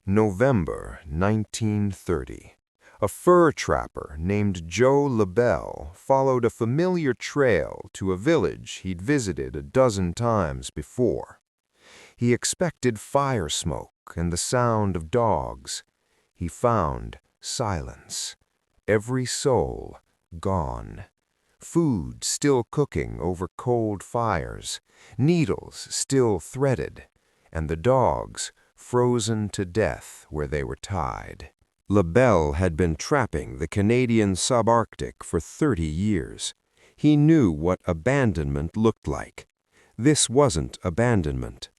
November 1930. A fur trapper named Joe Labelle followed a familiar trail to a village he'd visited a dozen times before. He expected fire smoke and the sound of dogs. He found silence. Every soul gone. Food still cooking over cold fires, needles still threaded, and the dogs frozen to death where they were tied. Labelle had been trapping the Canadian subarctic for 30 years. He knew what abandonment looked like. This wasn't abandonment.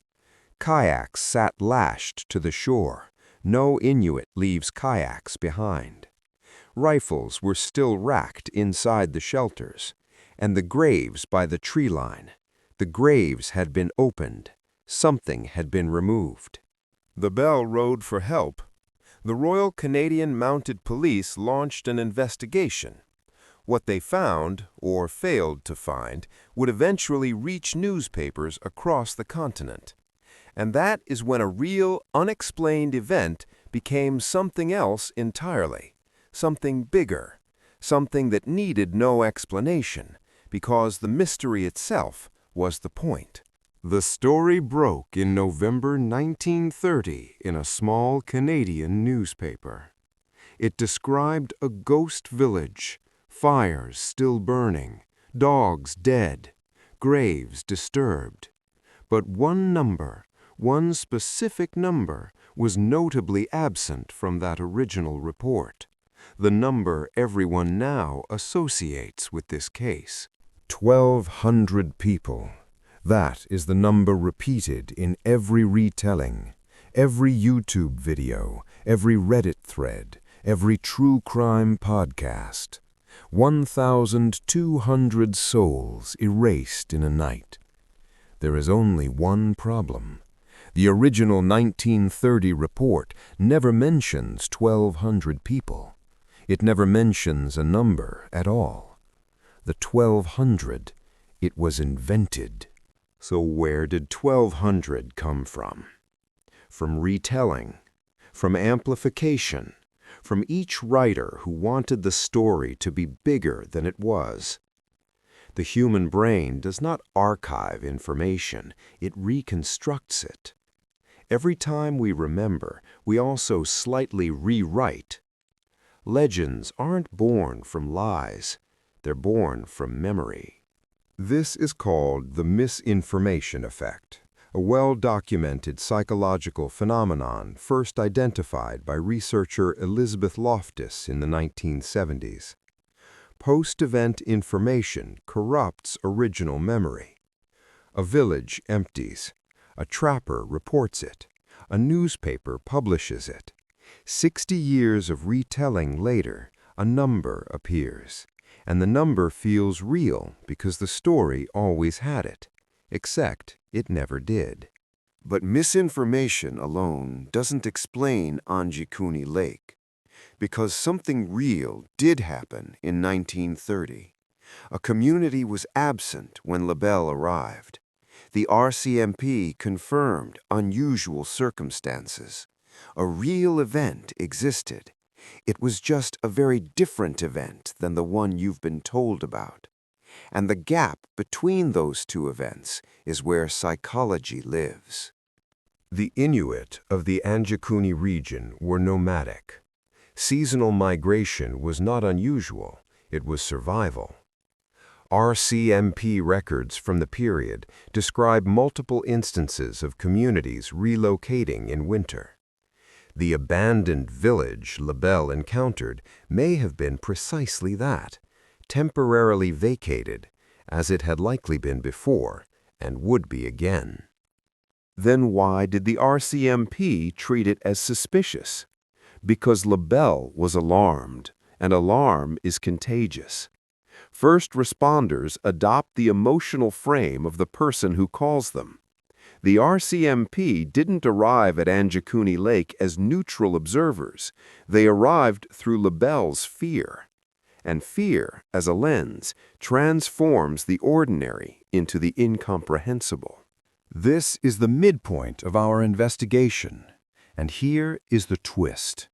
Kayaks sat lashed to the shore. No Inuit leaves kayaks behind. Rifles were still racked inside the shelters, and the graves by the tree line. The graves had been opened. Something had been removed. Labelle rode for help. The Royal Canadian Mounted Police launched an investigation. What they found, or failed to find, would eventually reach newspapers across the continent. And that is when a real, unexplained event became something else entirely, something bigger, something that needed no explanation, because the mystery itself was the point. The story broke in November 1930 in a small Canadian newspaper. It described a ghost village, fires still burning, dogs dead, graves disturbed. But one specific number, was notably absent from that original report. The number everyone now associates with this case. 1,200 people. That is the number repeated in every retelling, every YouTube video, every Reddit thread, every true crime podcast. 1,200 souls erased in a night. There is only one problem. The original 1930 report never mentions 1,200 people. It never mentions a number at all. The 1,200, it was invented. So where did 1,200 come from? From retelling, from amplification, from each writer who wanted the story to be bigger than it was. The human brain does not archive information, it reconstructs it. Every time we remember, we also slightly rewrite. Legends aren't born from lies, they're born from memory. This is called the misinformation effect, a well-documented psychological phenomenon first identified by researcher Elizabeth Loftus in the 1970s. Post-event information corrupts original memory. A village empties. A trapper reports it. A newspaper publishes it. 60 years of retelling later, a number appears. And the number feels real because the story always had it, except it never did. But misinformation alone doesn't explain Anjikuni Lake, because something real did happen in 1930. A community was absent when Labelle arrived. The RCMP confirmed unusual circumstances. A real event existed. It was just a very different event than the one you've been told about. And the gap between those two events is where psychology lives. The Inuit of the Anjikuni region were nomadic. Seasonal migration was not unusual, it was survival. RCMP records from the period describe multiple instances of communities relocating in winter. The abandoned village Labelle encountered may have been precisely that, temporarily vacated, as it had likely been before, and would be again. Then why did the RCMP treat it as suspicious? Because Labelle was alarmed, and alarm is contagious. First responders adopt the emotional frame of the person who calls them. The RCMP didn't arrive at Anjikuni Lake as neutral observers. They arrived through Labelle's fear. And fear, as a lens, transforms the ordinary into the incomprehensible. This is the midpoint of our investigation. And here is the twist.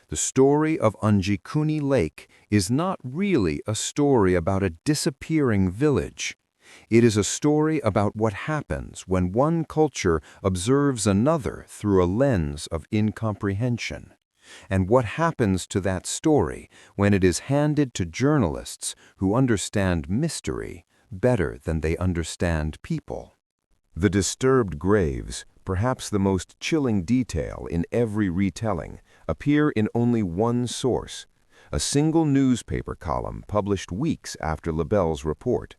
The story of Anjikuni Lake is not really a story about a disappearing village. It is a story about what happens when one culture observes another through a lens of incomprehension, and what happens to that story when it is handed to journalists who understand mystery better than they understand people. The disturbed graves, perhaps the most chilling detail in every retelling, appear in only one source, a single newspaper column published weeks after Labelle's report.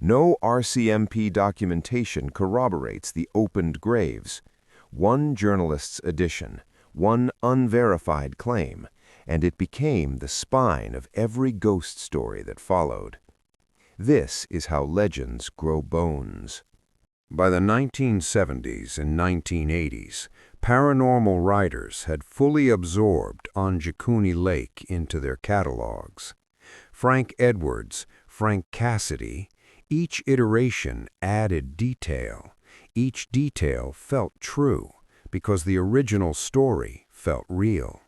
No RCMP documentation corroborates the opened graves. One journalist's edition, one unverified claim, and it became the spine of every ghost story that followed. This is how legends grow bones. By the 1970s and 1980s, paranormal writers had fully absorbed Anjikuni Lake into their catalogs. Frank Edwards, Frank Cassidy, each iteration added detail. Each detail felt true because the original story felt real.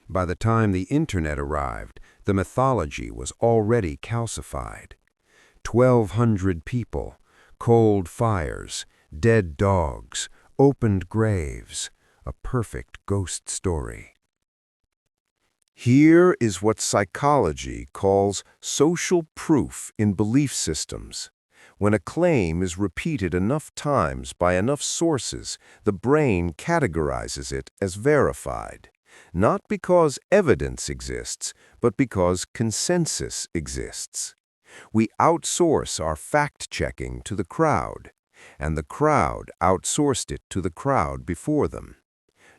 By the time the internet arrived, the mythology was already calcified. 1,200 people, cold fires, dead dogs, opened graves, a perfect ghost story. Here is what psychology calls social proof in belief systems. When a claim is repeated enough times by enough sources, the brain categorizes it as verified, not because evidence exists, but because consensus exists. We outsource our fact-checking to the crowd, and the crowd outsourced it to the crowd before them.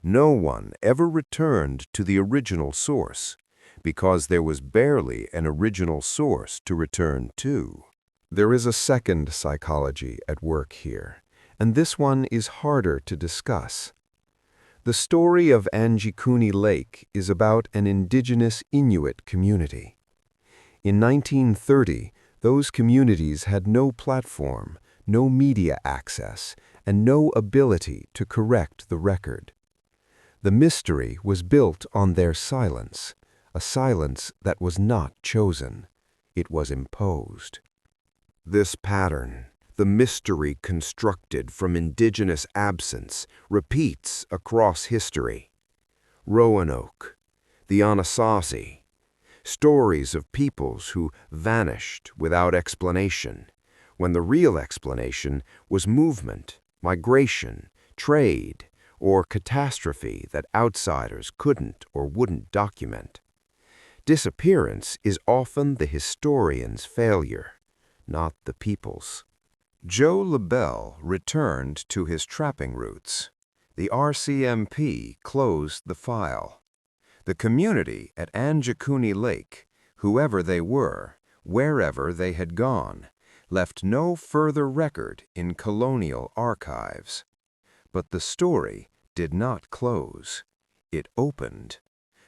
No one ever returned to the original source, because there was barely an original source to return to. There is a second psychology at work here, and this one is harder to discuss. The story of Anjikuni Lake is about an indigenous Inuit community. In 1930, those communities had no platform, no media access, and no ability to correct the record. The mystery was built on their silence, a silence that was not chosen. It was imposed. This pattern, the mystery constructed from indigenous absence, repeats across history. Roanoke, the Anasazi, stories of peoples who vanished without explanation, when the real explanation was movement, migration, trade, or catastrophe that outsiders couldn't or wouldn't document. Disappearance is often the historian's failure, not the people's. Joe Labelle returned to his trapping roots. The RCMP closed the file. The community at Anjikuni Lake, whoever they were, wherever they had gone, left no further record in colonial archives. But the story did not close. It opened.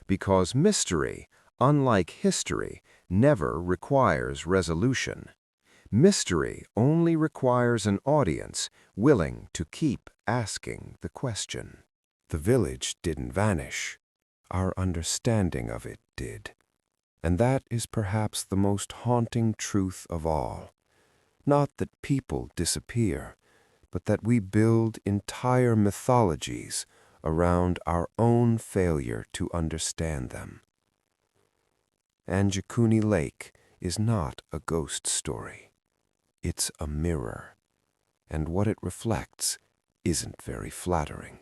Because mystery, unlike history, never requires resolution. Mystery only requires an audience willing to keep asking the question. The village didn't vanish. Our understanding of it did. And that is perhaps the most haunting truth of all. Not that people disappear, but that we build entire mythologies around our own failure to understand them. Anjikuni Lake is not a ghost story. It's a mirror, and what it reflects isn't very flattering.